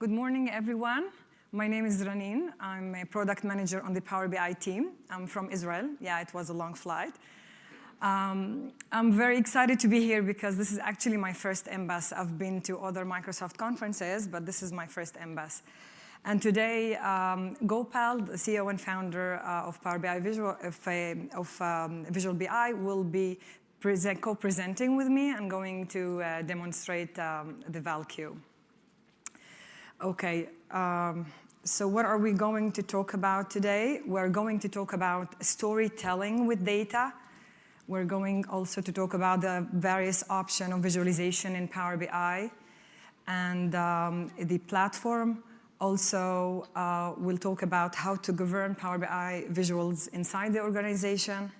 Good morning, everyone. My name is Ranin. I'm a product manager on the Power BI team. I'm from Israel. Yeah, it was a long flight. I'm very excited to be here because this is actually my first MBAS. I've been to other Microsoft conferences, but this is my first MBAS. And today, Gopal, the CEO and founder of Power BI Visual BI, will be co-presenting with me and going to demonstrate the valQ. Okay, so what are we going to talk about today? We're going to talk about storytelling with data. We're going also to talk about the various options of visualization in Power BI and the platform. Also, we'll talk about how to govern Power BI visuals inside the organization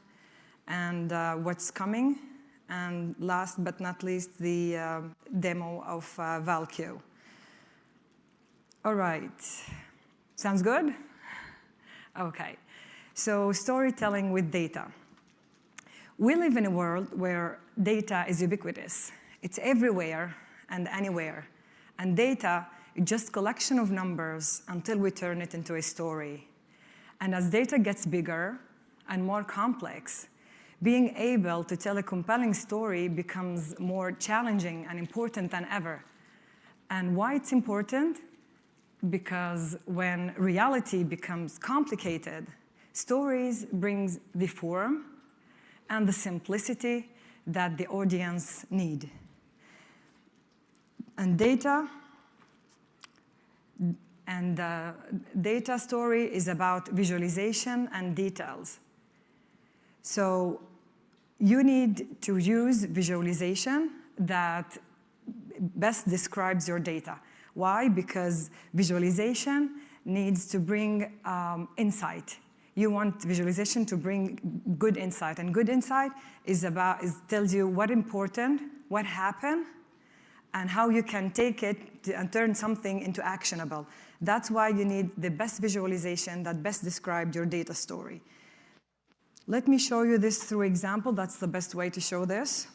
and what's coming. And last but not least, the demo of valQ. All right. Sounds good? Okay. So storytelling with data. We live in a world where data is ubiquitous. It's everywhere and anywhere. And data is just collection of numbers until we turn it into a story. And as data gets bigger and more complex, being able to tell a compelling story becomes more challenging and important than ever. And why it's important? Because when reality becomes complicated, stories bring the form and the simplicity that the audience need. And data story is about visualization and details. So you need to use visualization that best describes your data. Why? Because visualization needs to bring insight. You want visualization to bring good insight, and good insight tells you what important, what happened, and how you can take it and turn something into actionable. That's why you need the best visualization that best describes your data story. Let me show you this through example. That's the best way to show this.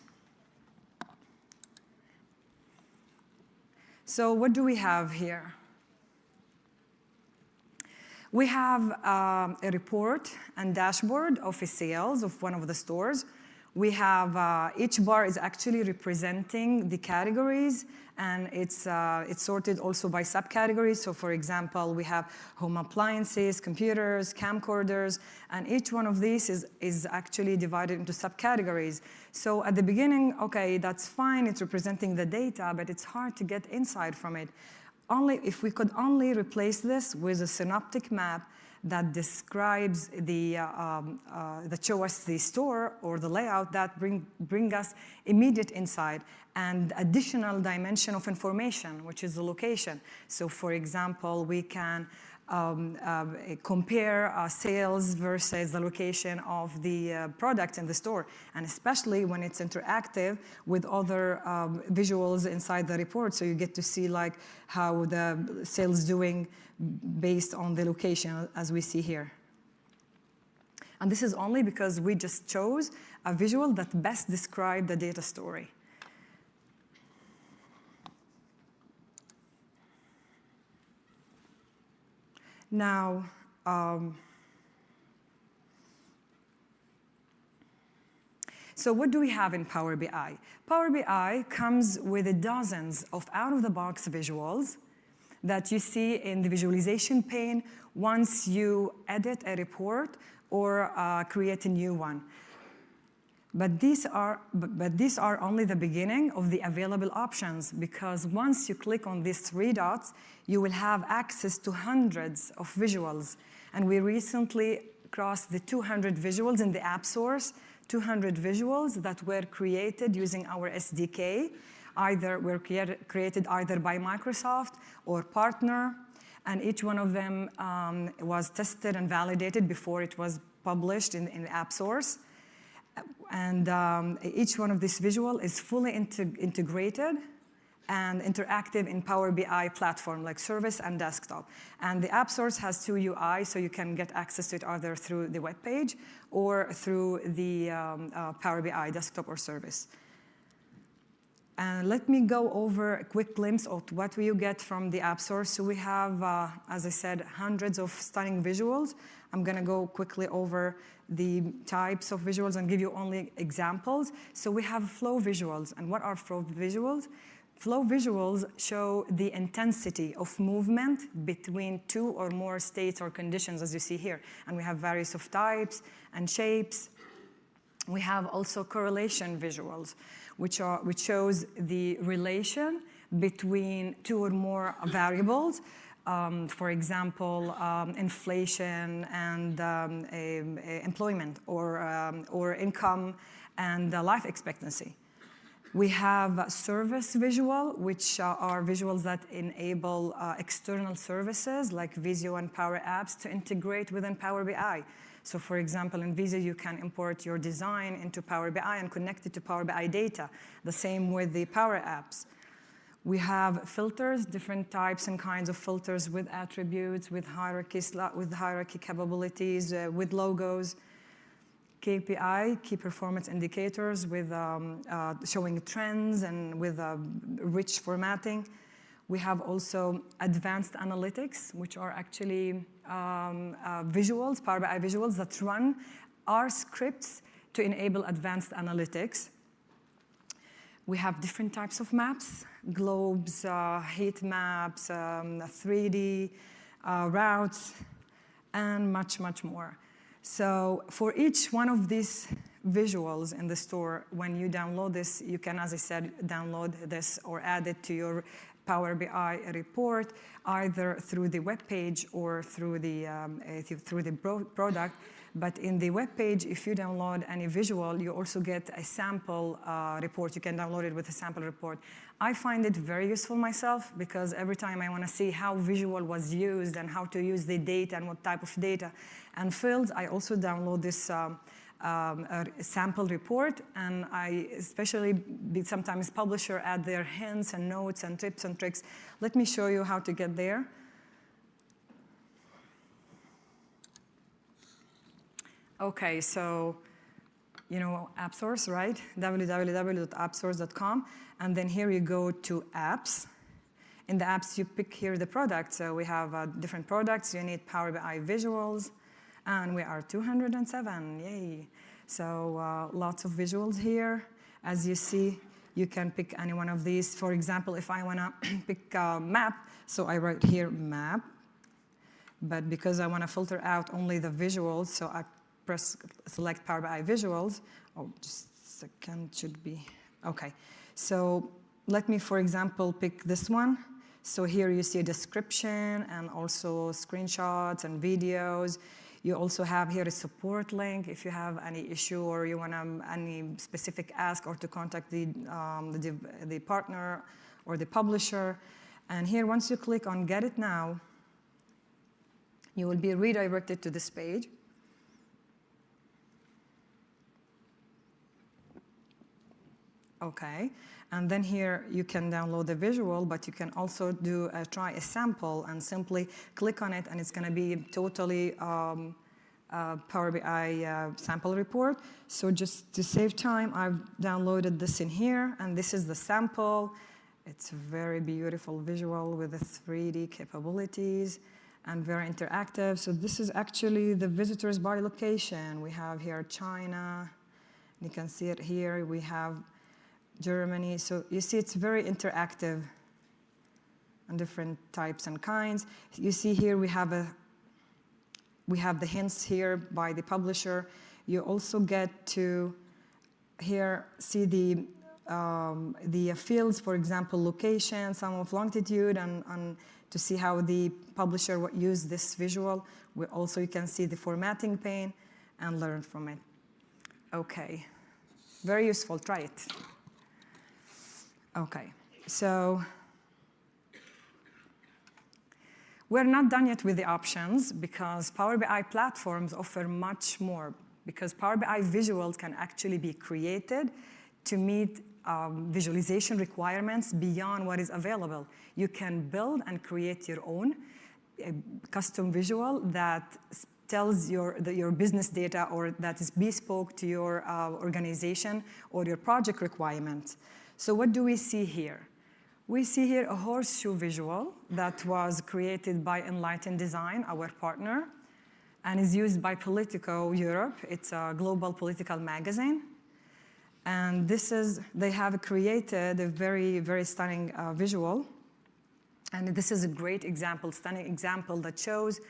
So what do we have here? We have a report and dashboard of a sales of one of the stores. We have each bar is actually representing the categories, and it's sorted also by subcategories. So for example, we have home appliances, computers, camcorders, and each one of these is actually divided into subcategories. So at the beginning, okay, that's fine, it's representing the data, but it's hard to get insight from it. Only if we could only replace this with a synoptic map that describes that show us the store or the layout that bring us immediate insight and additional dimension of information, which is the location. So for example, we can compare sales versus the location of the product in the store, and especially when it's interactive with other visuals inside the report. So you get to see like how the sales doing based on the location, as we see here. And this is only because we just chose a visual that best describes the data story. Now, so what do we have in Power BI? Power BI comes with dozens of out-of-the-box visuals that you see in the visualization pane once you edit a report or create a new one. But these are only the beginning of the available options, because once you click on these three dots, you will have access to hundreds of visuals. And we recently crossed the 200 visuals in the app source, 200 visuals that were created using our SDK. Were created either by Microsoft or partner, and each one of them was tested and validated before it was published in the app source. And each one of these visual is fully integrated and interactive in Power BI platform, like service and desktop. And the app source has two UI, so you can get access to it either through the web page or through the Power BI desktop or service. And let me go over a quick glimpse of what you get from the App Store. So we have, as I said, hundreds of stunning visuals. I'm going to go quickly over the types of visuals and give you only examples. So we have flow visuals. And what are flow visuals? Flow visuals show the intensity of movement between two or more states or conditions, as you see here. And we have various of types and shapes. We have also correlation visuals, which shows the relation between two or more variables. For example, inflation and employment, or income and life expectancy. We have service visual, which are visuals that enable external services like Visio and Power Apps to integrate within Power BI. So for example, in Visio, you can import your design into Power BI and connect it to Power BI data. The same with the Power Apps. We have filters, different types and kinds of filters with attributes, with hierarchy capabilities, with logos. KPI, key performance indicators, with showing trends and with rich formatting. We have also advanced analytics, which are actually visuals, Power BI visuals that run our scripts to enable advanced analytics. We have different types of maps, globes, heat maps, 3D routes, and much, much more. So for each one of these visuals in the store, when you download this, you can, as I said, download this or add it to your Power BI report, either through the web page or through the product. But in the web page, if you download any visual, you also get a sample report. You can download it with a sample report. I find it very useful myself, because every time I want to see how visual was used and how to use the data and what type of data and fields, I also download this a sample report, and I especially sometimes publisher add their hints and notes and tips and tricks. Let me show you how to get there. Okay, so you know AppSource, right? www.appsource.com, and then here you go to apps. In the apps, you pick here the product. So we have different products. You need Power BI visuals. And we are 207, yay. So lots of visuals here. As you see, you can pick any one of these. For example, if I want to pick a map, so I write here map. But because I want to filter out only the visuals, so I press select Power BI visuals. Oh, just a second, should be. Okay, so let me, for example, pick this one. So here you see a description and also screenshots and videos. You also have here a support link if you have any issue or you want any specific ask or to contact the partner or the publisher. And here, once you click on Get It Now, you will be redirected to this page. Okay, and then here you can download the visual, but you can also do try a sample and simply click on it, and it's going to be totally Power BI sample report. So just to save time, I've downloaded this in here, and this is the sample. It's a very beautiful visual with the 3D capabilities and very interactive. So this is actually the visitors by location. We have here China. You can see it here. We have Germany. So you see it's very interactive and different types and kinds. You see here we have the hints here by the publisher. You also get to here see the fields, for example, location, sum of longitude, and to see how the publisher used this visual. Also you can see the formatting pane and learn from it. Okay, very useful, try it. Okay, so we're not done yet with the options because Power BI platforms offer much more, because Power BI visuals can actually be created to meet visualization requirements beyond what is available. You can build and create your own custom visual that tells your business data or that is bespoke to your organization or your project requirements. So what do we see here? We see here a horseshoe visual that was created by Enlighten Design, our partner, and is used by Politico Europe. It's a global political magazine. And they have created a very, very stunning visual. And this is a great example, stunning example that shows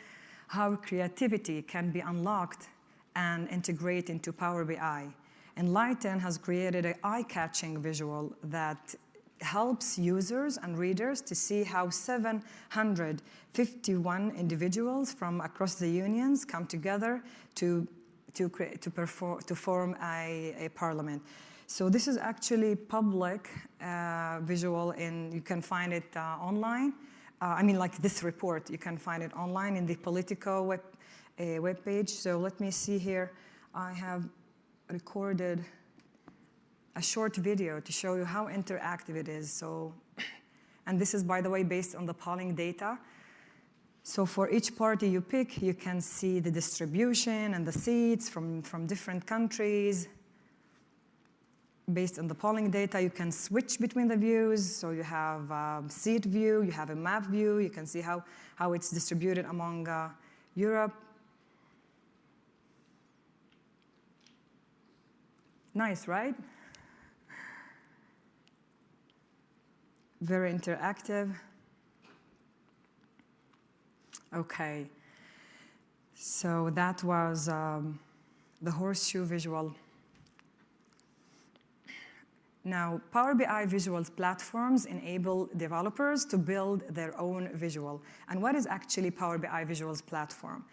how creativity can be unlocked and integrate into Power BI. Enlighten has created an eye-catching visual that helps users and readers to see how 751 individuals from across the unions come together to form a parliament. So this is actually public visual, and you can find it online. I mean, like this report, you can find it online in the Politico webpage. So let me see here. I have recorded a short video to show you how interactive it is. So, and this is, by the way, based on the polling data. So for each party you pick, you can see the distribution and the seats from different countries. Based on the polling data, you can switch between the views. So you have a seat view, you have a map view. You can see how it's distributed among Europe. Nice, right? Very interactive. Okay. So that was the horseshoe visual. Now, Power BI Visuals platforms enable developers to build their own visual. And what is actually Power BI Visuals platform?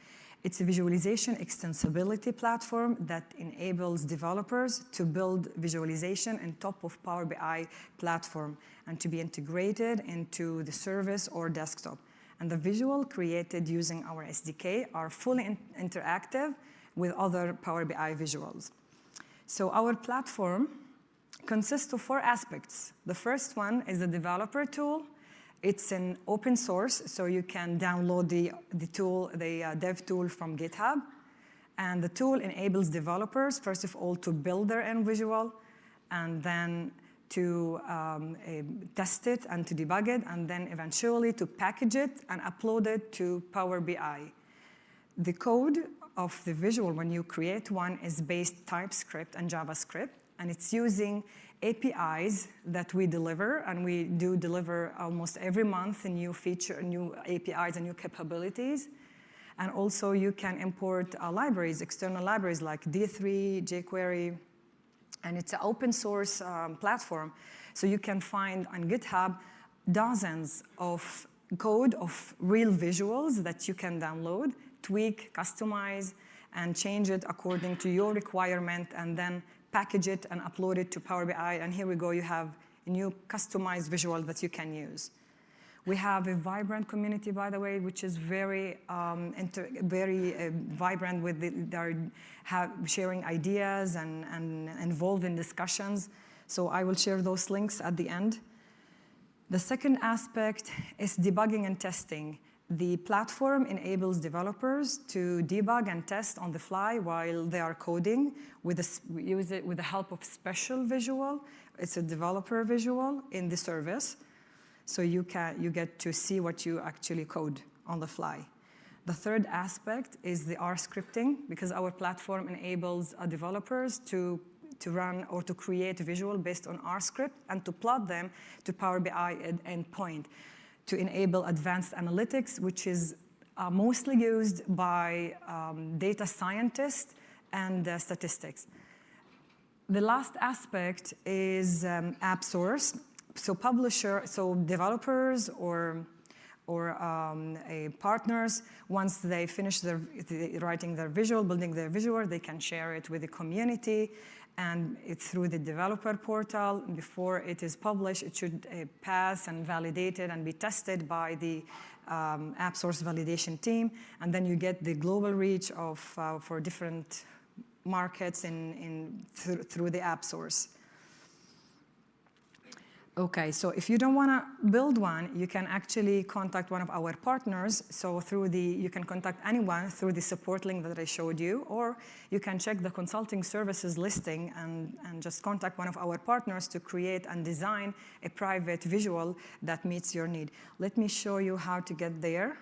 It's a visualization extensibility platform that enables developers to build visualization on top of Power BI platform and to be integrated into the service or desktop. And the visual created using our SDK are fully interactive with other Power BI visuals. So our platform consists of 4 aspects. The first one is the developer tool. It's an open source, so you can download the dev tool from GitHub. And the tool enables developers, first of all, to build their own visual, and then to test it and to debug it, and then eventually to package it and upload it to Power BI. The code of the visual, when you create one, is based TypeScript and JavaScript, and it's using APIs that we deliver, and we do deliver almost every month a new feature, new APIs and new capabilities. And also you can import libraries, external libraries like D3, jQuery, and it's an open source platform. So you can find on GitHub dozens of code of real visuals that you can download, tweak, customize, and change it according to your requirement, and then package it and upload it to Power BI, and here we go, you have a new customized visual that you can use. We have a vibrant community, by the way, which is very vibrant with they're sharing ideas and involved in discussions. So I will share those links at the end. The second aspect is debugging and testing. The platform enables developers to debug and test on the fly while they are coding. We use it with the help of special visual. It's a developer visual in the service. So you get to see what you actually code on the fly. The third aspect is the R scripting, because our platform enables developers to run or to create visual based on R script and to plot them to Power BI endpoint, to enable advanced analytics, which is mostly used by data scientists and statistics. The last aspect is app source. So developers or partners, once they finish writing their visual, building their visual, they can share it with the community, and it's through the developer portal. Before it is published, it should pass and validated and be tested by the app source validation team, and then you get the global reach of for different markets through the app source. Okay, so if you don't want to build one, you can actually contact one of our partners. So you can contact anyone through the support link that I showed you, or you can check the consulting services listing and just contact one of our partners to create and design a private visual that meets your need. Let me show you how to get there.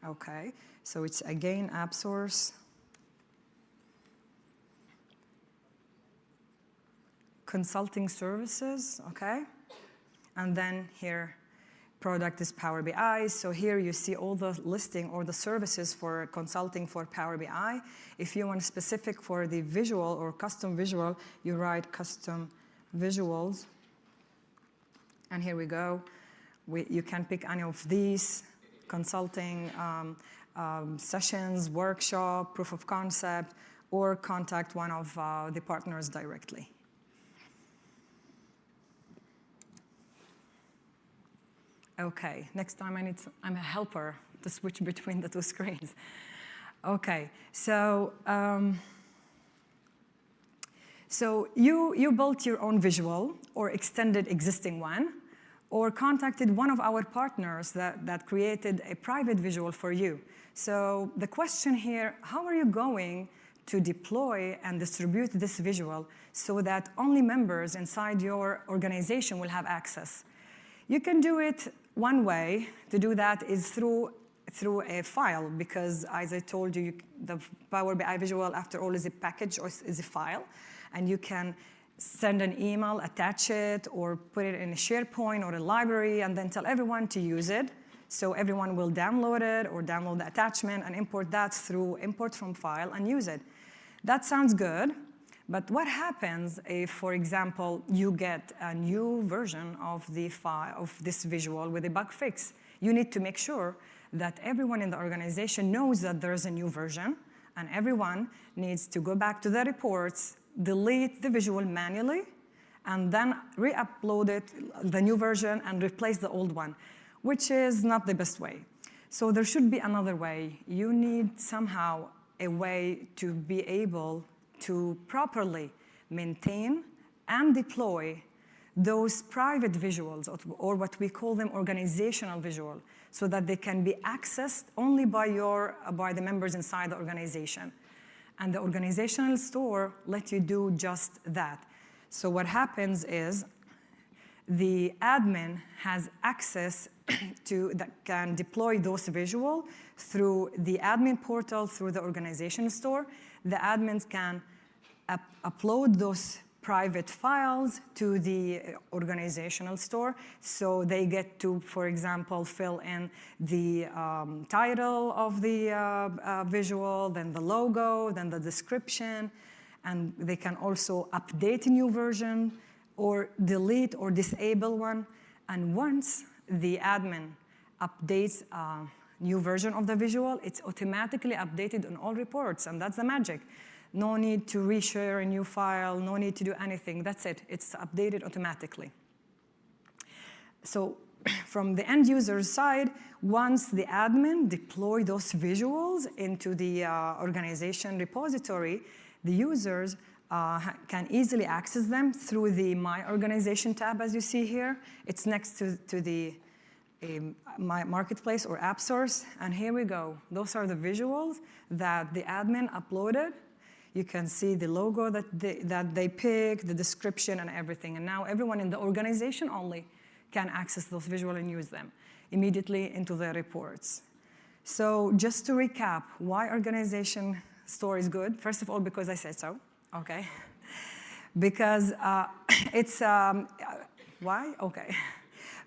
Okay, so it's again app source. Consulting services, okay? And then here, product is Power BI. So here you see all the listing or the services for consulting for Power BI. If you want specific for the visual or custom visual, you write custom visuals. And here we go. You can pick any of these consulting sessions, workshop, proof of concept, or contact one of the partners directly. Okay, next time I'm a helper to switch between the two screens. Okay, so you built your own visual or extended existing one, or contacted one of our partners that created a private visual for you. So the question here, how are you going to deploy and distribute this visual so that only members inside your organization will have access? You can do it. One way to do that is through a file, because as I told you, the Power BI visual, after all, is a package or is a file. And you can send an email, attach it, or put it in a SharePoint or a library, and then tell everyone to use it. So everyone will download it or download the attachment and import that through import from file and use it. That sounds good. But what happens if, for example, you get a new version of the file of this visual with a bug fix? You need to make sure that everyone in the organization knows that there's a new version, and everyone needs to go back to the reports, delete the visual manually, and then re-upload it, the new version, and replace the old one, which is not the best way. So there should be another way. You need somehow a way to be able to properly maintain and deploy those private visuals, or what we call them organizational visual, so that they can be accessed only by the members inside the organization. And the organizational store lets you do just that. So what happens is the admin has access that can deploy those visuals through the admin portal, through the organization store. The admins can upload those private files to the organizational store. So they get to, for example, fill in the title of the visual, then the logo, then the description. And they can also update a new version or delete or disable one. And once the admin updates a new version of the visual, it's automatically updated on all reports. And that's the magic. No need to reshare a new file, no need to do anything. That's it. It's updated automatically. So from the end user's side, once the admin deploy those visuals into the organization repository, the users can easily access them through the My Organization tab, as you see here. It's next to the My Marketplace or App Source. And here we go. Those are the visuals that the admin uploaded. You can see the logo that they picked, the description, and everything. And now everyone in the organization only can access those visuals and use them immediately into their reports. So just to recap, why organization store is good? First of all, because I said so, okay? Because it's, why? Okay.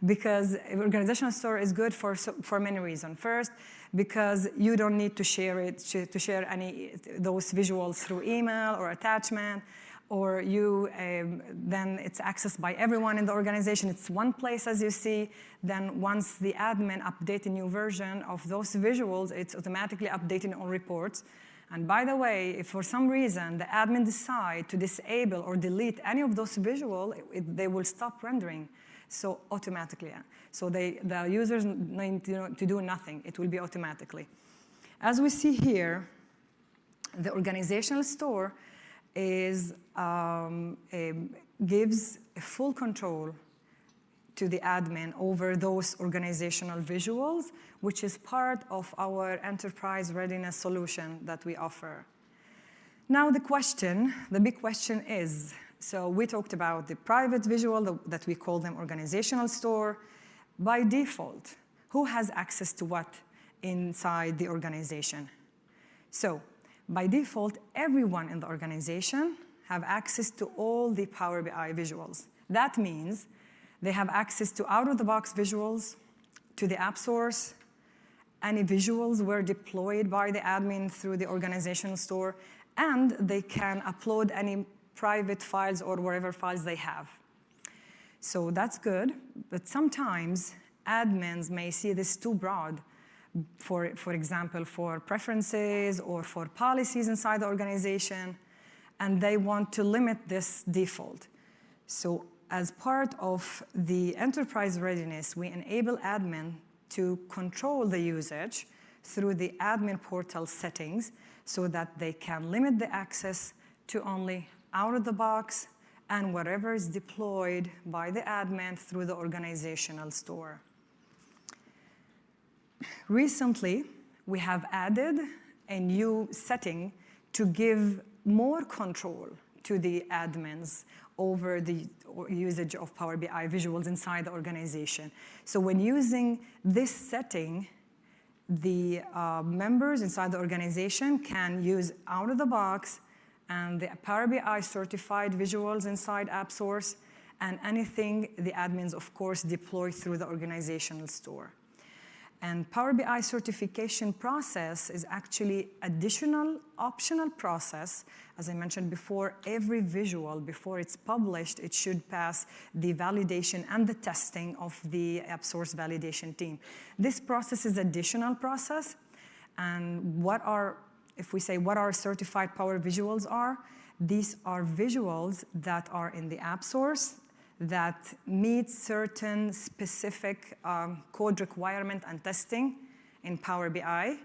Because organizational store is good for many reasons. First, because you don't need to share those visuals through email or attachment, or then it's accessed by everyone in the organization. It's one place, as you see. Then once the admin updates a new version of those visuals, it's automatically updated on reports. And by the way, if for some reason the admin decide to disable or delete any of those visuals, they will stop rendering. So automatically. So the users need to do nothing. It will be automatically. As we see here, the organizational store gives full control to the admin over those organizational visuals, which is part of our enterprise readiness solution that we offer. Now the big question is, so we talked about the private visual that we call them organizational store. By default, who has access to what inside the organization? So by default, everyone in the organization have access to all the Power BI visuals. That means they have access to out-of-the-box visuals, to the app source. Any visuals were deployed by the admin through the organizational store, and they can upload any private files or whatever files they have. So that's good, but sometimes admins may see this too broad, for example, for preferences or for policies inside the organization, and they want to limit this default. So as part of the enterprise readiness, we enable admin to control the usage through the admin portal settings so that they can limit the access to only out-of-the-box and whatever is deployed by the admin through the organizational store. Recently, we have added a new setting to give more control to the admins over the usage of Power BI visuals inside the organization. So when using this setting, the members inside the organization can use out-of-the-box and the Power BI certified visuals inside App Source, and anything the admins, of course, deploy through the organizational store. And Power BI certification process is actually additional, optional process. As I mentioned before, every visual, before it's published, it should pass the validation and the testing of the App Source validation team. This process is additional process, and if we say what our certified Power visuals are, these are visuals that are in the App Source that meet certain specific code requirement and testing in Power BI.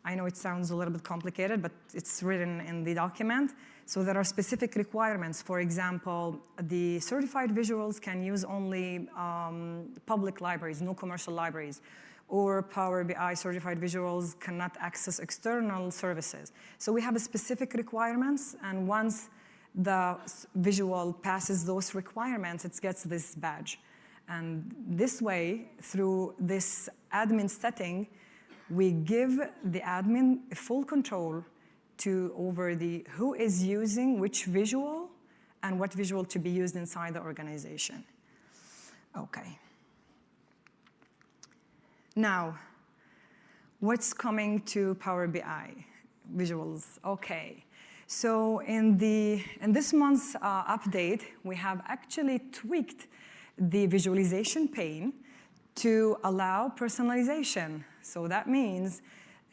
I know it sounds a little bit complicated, but it's written in the document. So there are specific requirements. For example, the certified visuals can use only public libraries, no commercial libraries. Or Power BI certified visuals cannot access external services. So we have specific requirements, and once the visual passes those requirements, it gets this badge. And this way, through this admin setting, we give the admin full control over who is using which visual and what visual to be used inside the organization. Okay. Now, what's coming to Power BI visuals? Okay. So in this month's update, we have actually tweaked the visualization pane to allow personalization. So that means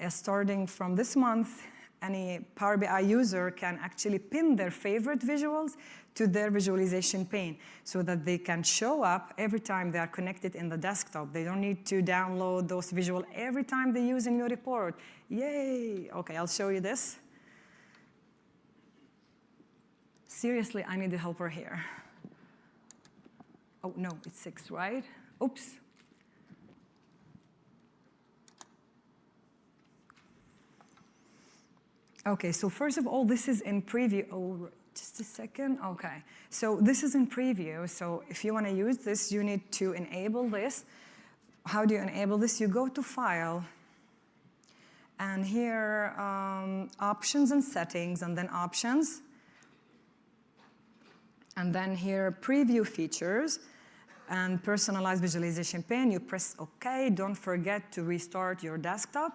starting from this month, any Power BI user can actually pin their favorite visuals to their visualization pane so that they can show up every time they are connected in the desktop. They don't need to download those visuals every time they use a new report. Yay! Okay, I'll show you this. Seriously, I need a helper here. Oh, no, it's 6, right? Oops. Okay, so first of all, this is in preview. Oh, just a second. Okay, so this is in preview. So if you want to use this, you need to enable this. How do you enable this? You go to File, and here, Options and Settings, and then Options. And then here, Preview Features, and Personalized Visualization Pane. You press OK. Don't forget to restart your desktop.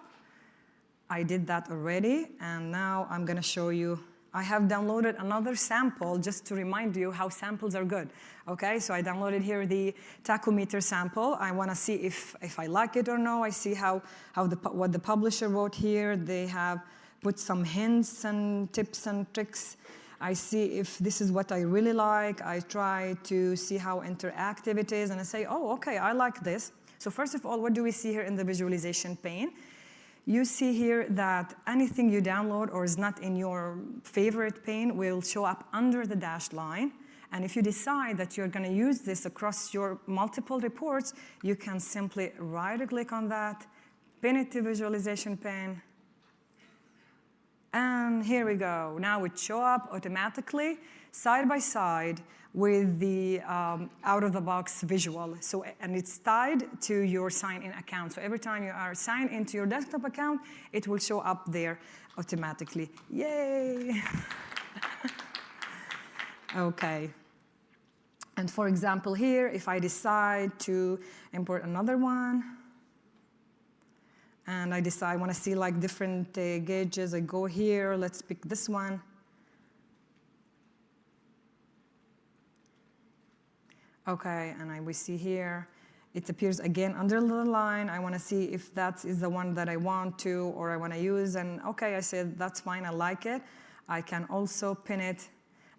I did that already, and now I'm going to show you. I have downloaded another sample just to remind you how samples are good. Okay, so I downloaded here the tachometer sample. I want to see if I like it or no. I see what the publisher wrote here. They have put some hints and tips and tricks. I see if this is what I really like. I try to see how interactive it is, and I say, oh, okay, I like this. So first of all, what do we see here in the visualization pane? you see here that anything you download or is not in your favorite pane will show up under the dashed line. And if you decide that you're going to use this across your multiple reports, you can simply right-click on that, pin it to visualization pane, and here we go. Now it shows up automatically side by side with the out-of-the-box visual. So, and it's tied to your sign-in account. So every time you are signed into your desktop account, it will show up there automatically. Yay! Okay. And for example here, if I decide to import another one, and I decide I want to see like different gauges, I go here, let's pick this one. Okay, and we see here, it appears again under the line. I want to see if that is the one that I want to or I want to use. And okay, I said, that's fine, I like it. I can also pin it,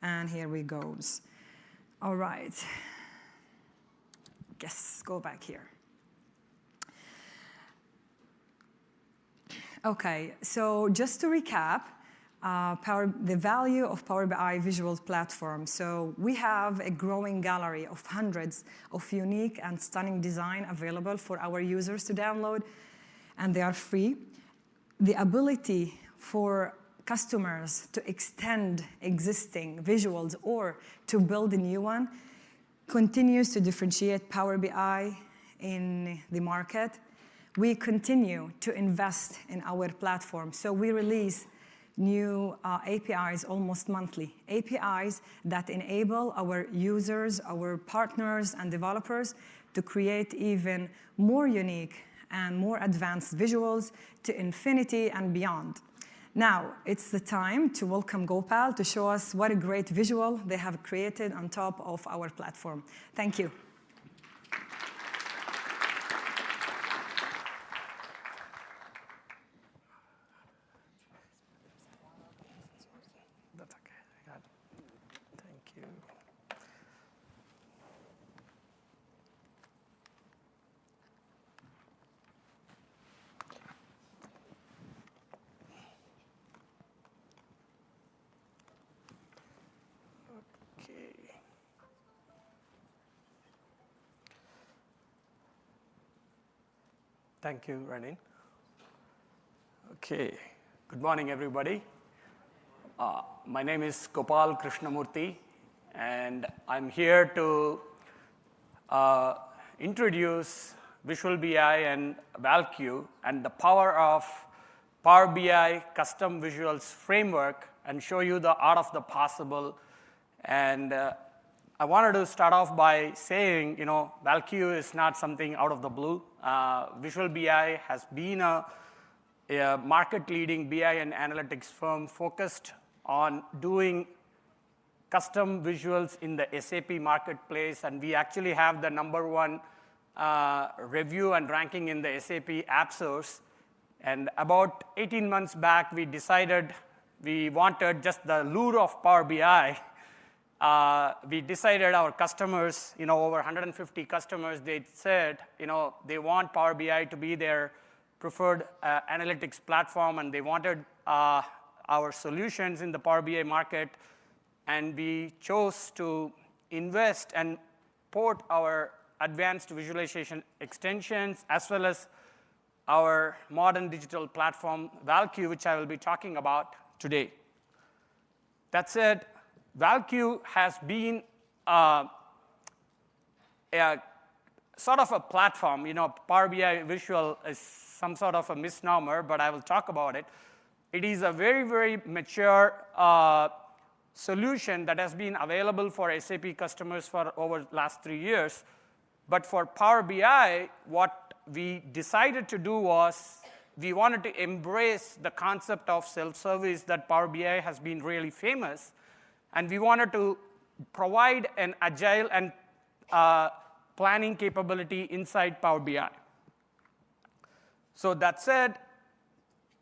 and here we goes. All right. Yes, go back here. Okay, so just to recap, the value of Power BI visual platform. So we have a growing gallery of hundreds of unique and stunning design available for our users to download, and they are free. The ability for customers to extend existing visuals or to build a new one continues to differentiate Power BI in the market. We continue to invest in our platform, so we release new APIs almost monthly, APIs that enable our users, our partners, and developers to create even more unique and more advanced visuals to infinity and beyond. Now, it's the time to welcome Gopal to show us what a great visual they have created on top of our platform. Thank you. Thank you, Ranin. Okay, good morning, everybody. My name is Kapil Krishnamurti, and I'm here to introduce Visual BI and valQ and the power of Power BI custom visuals framework and show you the art of the possible. And I wanted to start off by saying, valQ is not something out of the blue. Visual BI has been a market-leading BI and analytics firm focused on doing custom visuals in the SAP marketplace, and we actually have the #1 review and ranking in the SAP App Source. And about 18 months back, we decided we wanted just the lure of Power BI. We decided our customers, over 150 customers, they said, they want Power BI to be their preferred analytics platform, and they wanted our solutions in the Power BI market. And we chose to invest and port our advanced visualization extensions as well as our modern digital platform, valQ, which I will be talking about today. That said, valQ has been a sort of a platform. Power BI Visual is some sort of a misnomer, but I will talk about it. It is a very, very mature solution that has been available for SAP customers for over the last 3 years. But for Power BI, what we decided to do was we wanted to embrace the concept of self-service that Power BI has been really famous. And we wanted to provide an agile and planning capability inside Power BI. So that said,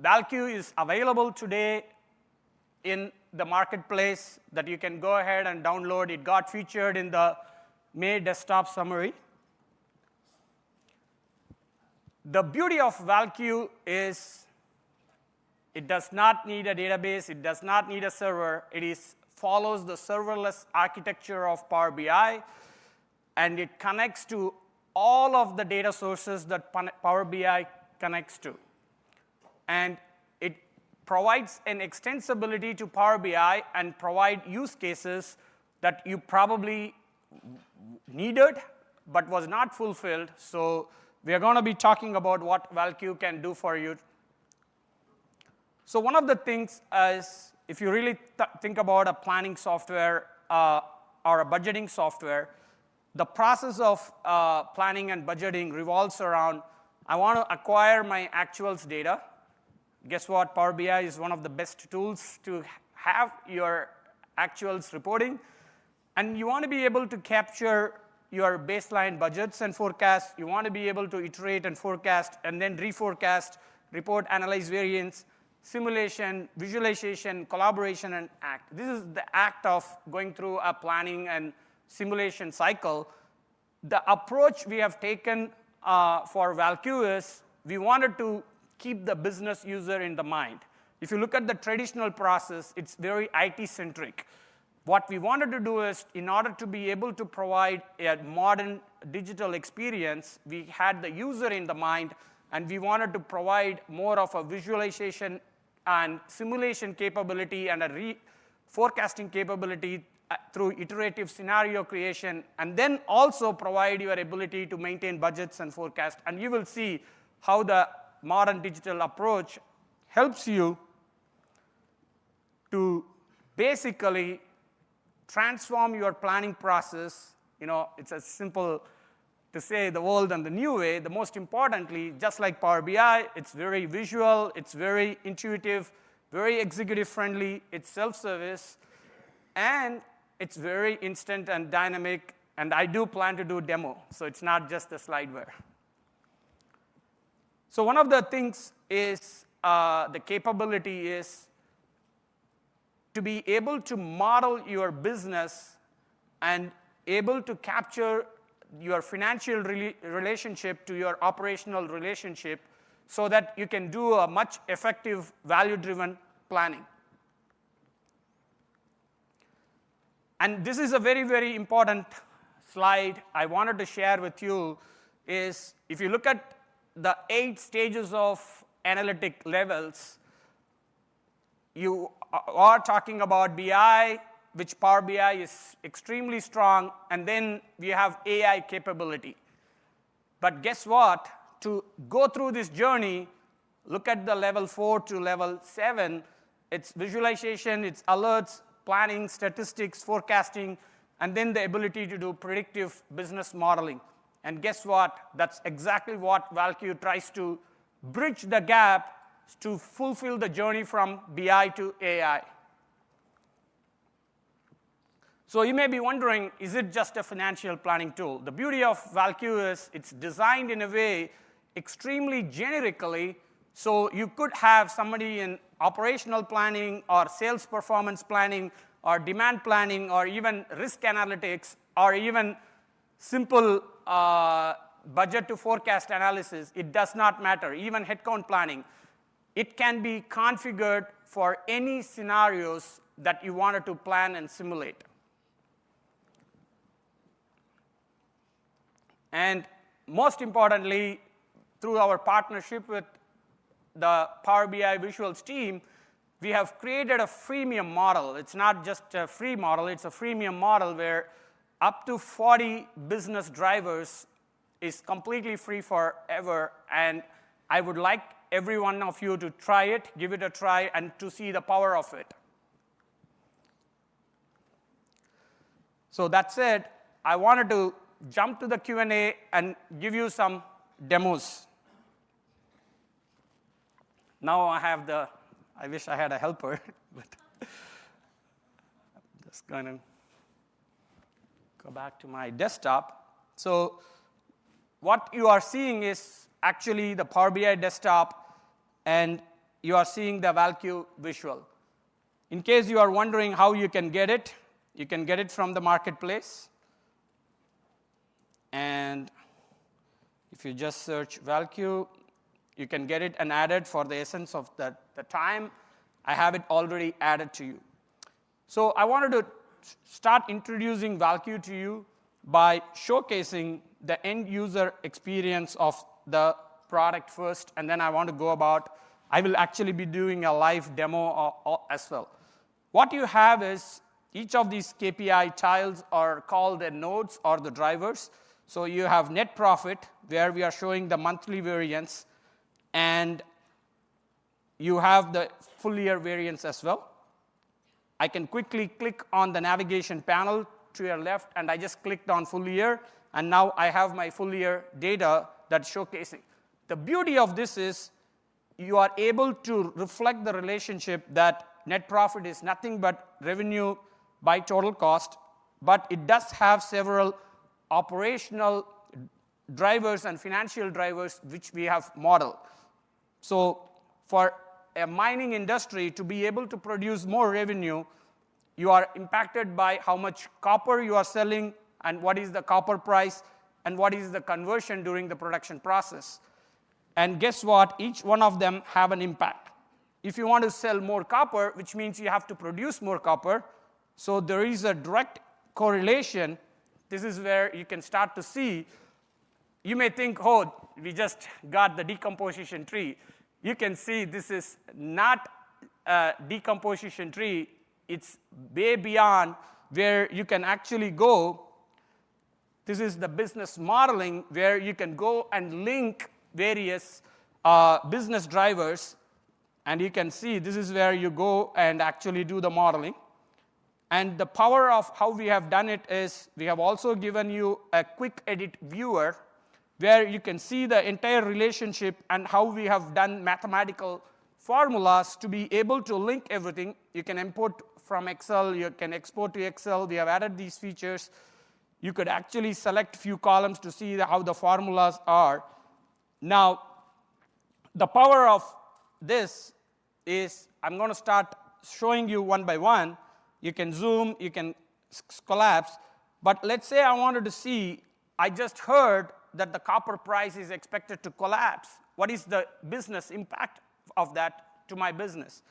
valQ is available today in the marketplace that you can go ahead and download. It got featured in the May desktop summary. The beauty of valQ is It does not need a database. It does not need a server. Follows the serverless architecture of Power BI, and it connects to all of the data sources that Power BI connects to. And it provides an extensibility to Power BI and provide use cases that you probably needed but was not fulfilled. So we are going to be talking about what valQ can do for you. So one of the things is, if you really think about a planning software or a budgeting software, the process of planning and budgeting revolves around, I want to acquire my actuals data. Guess what? Power BI is one of the best tools to have your actuals reporting. And you want to be able to capture your baseline budgets and forecasts. You want to be able to iterate and forecast and then reforecast, report, analyze variance, simulation, visualization, collaboration, and act. This is the act of going through a planning and simulation cycle. The approach we have taken for valQ is we wanted to keep the business user in the mind. If you look at the traditional process, it's very IT-centric. What we wanted to do is, in order to be able to provide a modern digital experience, we had the user in the mind, and we wanted to provide more of a visualization and simulation capability and a forecasting capability through iterative scenario creation, and then also provide your ability to maintain budgets and forecast. And you will see how the modern digital approach helps you to basically transform your planning process. It's as simple to say the world and the new way. The most importantly, just like Power BI, it's very visual, it's very intuitive, very executive friendly, it's self-service, and it's very instant and dynamic. And I do plan to do a demo, so it's not just a slideware. So one of the things is the capability is to be able to model your business and able to capture your financial relationship to your operational relationship so that you can do a much effective value-driven planning. And this is a very, very important slide I wanted to share with you. Is if you look at the 8 stages of analytic levels, you are talking about BI, which Power BI is extremely strong, and then we have AI capability. But guess what? To go through this journey, look at the level 4 to level 7. It's visualization, it's alerts, planning, statistics, forecasting, and then the ability to do predictive business modeling. And guess what? That's exactly what valQ tries to bridge the gap to fulfill the journey from BI to AI. So you may be wondering, is it just a financial planning tool? The beauty of valQ is it's designed in a way extremely generically, so you could have somebody in operational planning or sales performance planning or demand planning or even risk analytics or even simple budget to forecast analysis. It does not matter. Even headcount planning. It can be configured for any scenarios that you wanted to plan and simulate. And most importantly, through our partnership with the Power BI Visuals team, we have created a freemium model. It's not just a free model, it's a freemium model where up to 40 business drivers is completely free forever. And I would like every one of you to try it, give it a try, and to see the power of it. So that said, I wanted to jump to the Q&A and give you some demos. Now I wish I had a helper, but I'm just going to go back to my desktop. So what you are seeing is actually the Power BI desktop, and you are seeing the valQ visual. In case you are wondering how you can get it from the marketplace. And if you just search valQ, You can get it and add it for the essence of the time. I have it already added to you. So I wanted to start introducing valQ to you by showcasing the end user experience of the product first, and then I want to go about, I will actually be doing a live demo as well. What you have is each of these KPI tiles are called the nodes or the drivers. So you have net profit, where we are showing the monthly variance, and you have the full year variance as well. I can quickly click on the navigation panel to your left, and I just clicked on full year, and now I have my full year data that's showcasing. The beauty of this is you are able to reflect the relationship that net profit is nothing but revenue by total cost, but it does have several operational drivers and financial drivers which we have modeled. So for a mining industry to be able to produce more revenue, you are impacted by how much copper you are selling and what is the copper price and what is the conversion during the production process. And guess what? Each one of them have an impact. If you want to sell more copper, which means you have to produce more copper, so there is a direct correlation. This is where you can start to see. You may think, oh, we just got the decomposition tree. You can see this is not a decomposition tree. It's way beyond where you can actually go. This is the business modeling where you can go and link various business drivers. And you can see this is where you go and actually do the modeling. And the power of how we have done it is we have also given you a quick edit viewer where you can see the entire relationship and how we have done mathematical formulas to be able to link everything. You can import from Excel, you can export to Excel. We have added these features. You could actually select few columns to see how the formulas are. Now, the power of this is I'm going to start showing you one by one. You can zoom, you can collapse. But let's say I wanted to see, I just heard that the copper price is expected to collapse. What is the business impact of that to my business?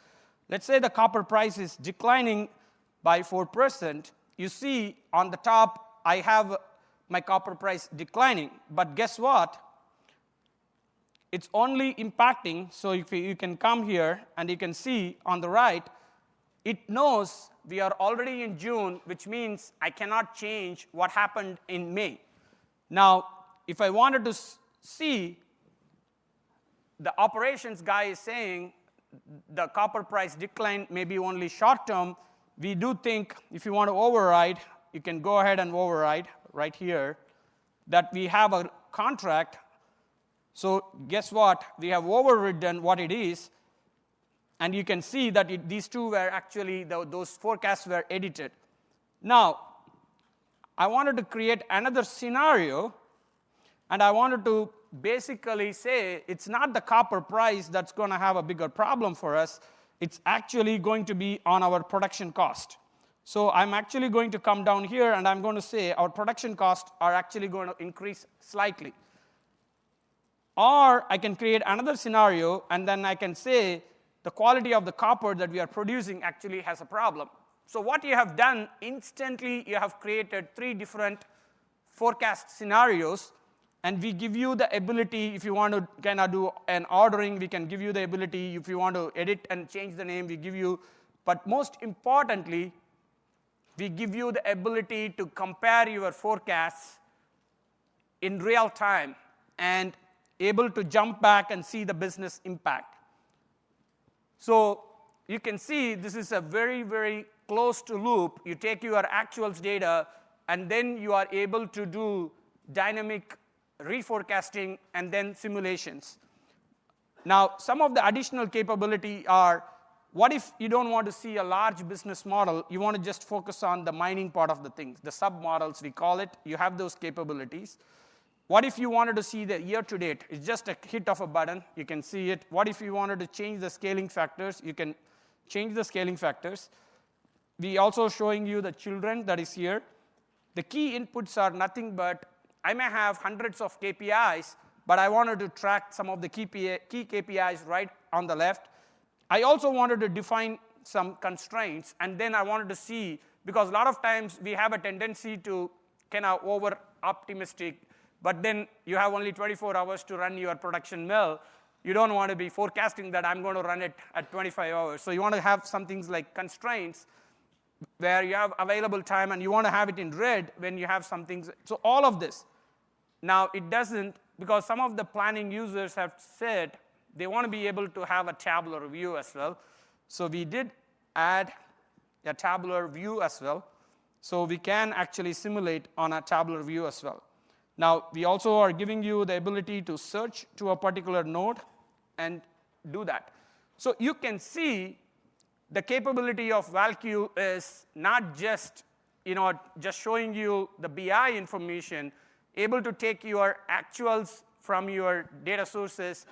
Let's say the copper price is declining by 4%. You see on the top, I have my copper price declining. But guess what? It's only impacting, so if you can come here and you can see on the right, it knows we are already in June, which means I cannot change what happened in May. Now, if I wanted to see, the operations guy is saying the copper price decline may be only short term. We do think if you want to override, you can go ahead and override right here that we have a contract. So guess what? We have overridden what it is. And you can see that these two were actually, those forecasts were edited. Now, I wanted to create another scenario, and I wanted to basically say it's not the copper price that's going to have a bigger problem for us. It's actually going to be on our production cost. So I'm actually going to come down here, and I'm going to say our production costs are actually going to increase slightly. Or I can create another scenario, and then I can say the quality of the copper that we are producing actually has a problem. So what you have done, instantly you have created 3 different forecast scenarios, and we give you the ability, if you want to kind of do an ordering, we can give you the ability. If you want to edit and change the name, we give you. But most importantly, we give you the ability to compare your forecasts in real time and able to jump back and see the business impact. So you can see this is a very, very close to loop. You take your actuals data, and then you are able to do dynamic reforecasting and then simulations. Now, some of the additional capability are, what if you don't want to see a large business model? You want to just focus on the mining part of the things, the sub-models we call it. You have those capabilities. What if you wanted to see the year-to-date? It's just a hit of a button. You can see it. What if you wanted to change the scaling factors? You can change the scaling factors. We also showing you the children that is here. The key inputs are nothing but I may have hundreds of KPIs, but I wanted to track some of the key KPIs right on the left. I also wanted to define some constraints, and then I wanted to see, because a lot of times we have a tendency to kind of over-optimistic, but then you have only 24 hours to run your production mill. You don't want to be forecasting that I'm going to run it at 25 hours. So you want to have some things like constraints where you have available time, and you want to have it in red when you have some things. So all of this. Now, it doesn't, because some of the planning users have said they want to be able to have a tabular view as well. So we did add a tabular view as well. So we can actually simulate on a tabular view as well. Now, we also are giving you the ability to search to a particular node and do that. So you can see the capability of valQ is not just, just showing you the BI information, able to take your actuals from your data sources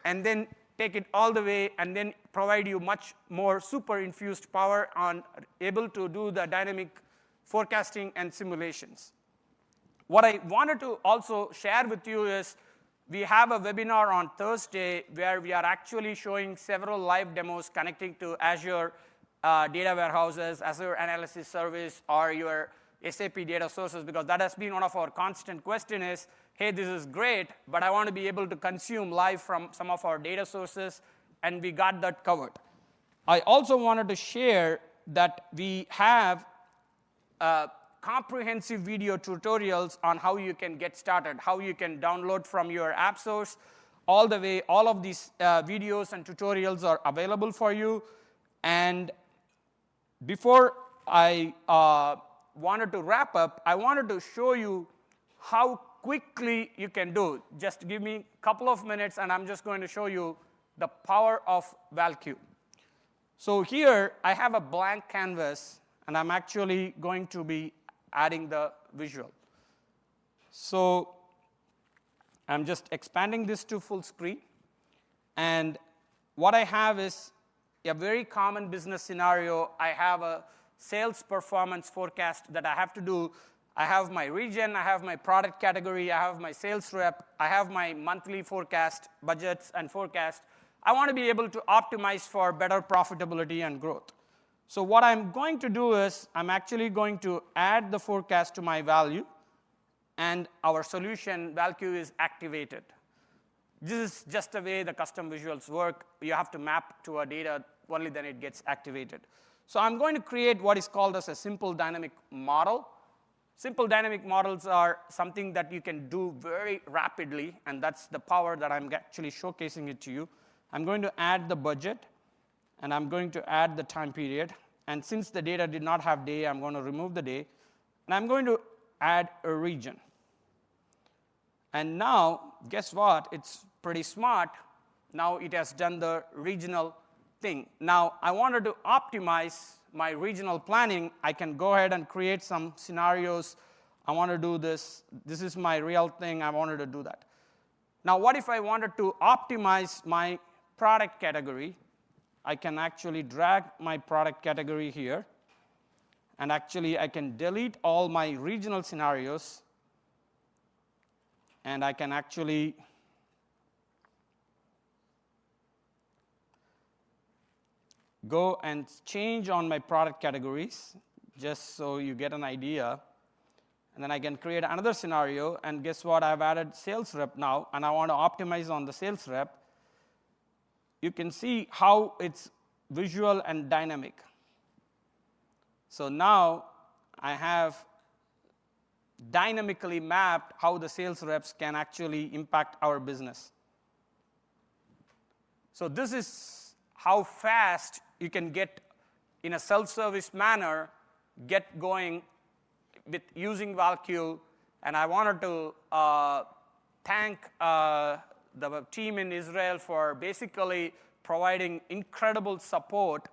and then take it all the way and then provide you much more super infused power on able to do the dynamic forecasting and simulations. What I wanted to also share with you is we have a webinar on Thursday where we are actually showing several live demos connecting to Azure data warehouses, Azure Analysis Service, or your SAP data sources, because that has been one of our constant question is, hey, this is great, but I want to be able to consume live from some of our data sources, and we got that covered. I also wanted to share that we have comprehensive video tutorials on how you can get started, how you can download from your app source. All the way, all of these videos and tutorials are available for you. And before I wanted to wrap up, I wanted to show you how quickly you can do. Just give me a couple of minutes, and I'm just going to show you the power of valQ. So here, I have a blank canvas, and I'm actually going to be adding the visual. So I'm just expanding this to full screen. And what I have is a very common business scenario. I have a sales performance forecast that I have to do. I have my region, I have my product category, I have my sales rep, I have my monthly forecast, budgets and forecast. I want to be able to optimize for better profitability and growth. So what I'm going to do is I'm actually going to add the forecast to my value, and our solution, valQ, is activated. This is just the way the custom visuals work. You have to map to a data, only then it gets activated. So I'm going to create what is called as a simple dynamic model. Simple dynamic models are something that you can do very rapidly, and that's the power that I'm actually showcasing it to you. I'm going to add the budget, and I'm going to add the time period. And since the data did not have day, I'm going to remove the day. And I'm going to add a region. And now, guess what? It's pretty smart. Now it has done the regional thing. Now, I wanted to optimize my regional planning. I can go ahead and create some scenarios. I want to do this. This is my real thing. I wanted to do that. Now, what if I wanted to optimize my product category? I can actually drag my product category here. And actually, I can delete all my regional scenarios. And I can actually go and change on my product categories, just so you get an idea. And then I can create another scenario. And guess what? I've added sales rep now, and I want to optimize on the sales rep. You can see how it's visual and dynamic. So now I have dynamically mapped how the sales reps can actually impact our business. So this is how fast you can get, in a self-service manner, get going with using valQ. And I wanted to thank the team in Israel for basically providing incredible support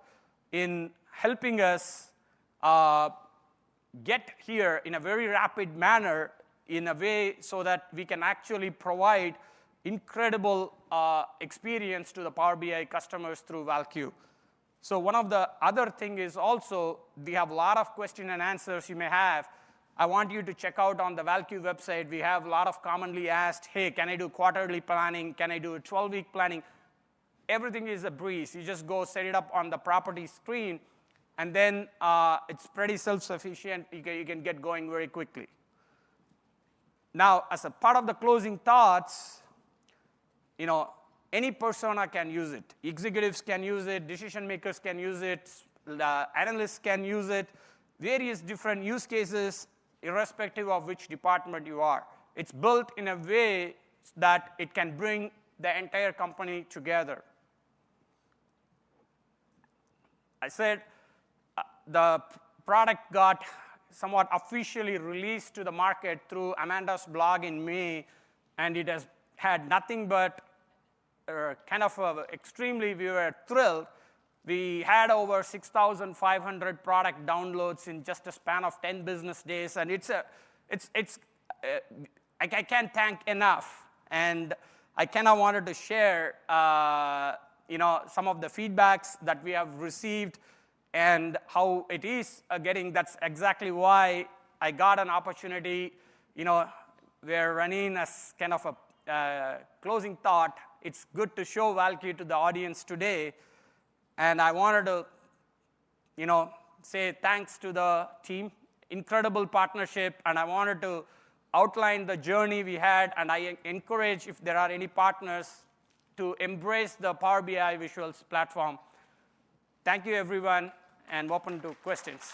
in helping us get here in a very rapid manner, in a way so that we can actually provide incredible experience to the Power BI customers through valQ. So one of the other thing is also, we have a lot of question and answers you may have. I want you to check out on the valQ website. We have a lot of commonly asked, hey, can I do quarterly planning? Can I do a 12-week planning? Everything is a breeze. You just go set it up on the property screen, and then it's pretty self-sufficient. You can get going very quickly. Now, as a part of the closing thoughts, any persona can use it. Executives can use it. Decision makers can use it. The analysts can use it. Various different use cases, irrespective of which department you are. It's built in a way that it can bring the entire company together. I said the product got somewhat officially released to the market through Amanda's blog in May, and it has had nothing but extremely, we were thrilled. We had over 6,500 product downloads in just a span of 10 business days, and I can't thank enough. And I kind of wanted to share, some of the feedbacks that we have received and how it is getting. That's exactly why I got an opportunity. We're running as kind of a closing thought. It's good to show valQ to the audience today. And I wanted to, say thanks to the team, incredible partnership, and I wanted to outline the journey we had, and I encourage, if there are any partners, to embrace the Power BI Visuals platform. Thank you, everyone, and open to questions.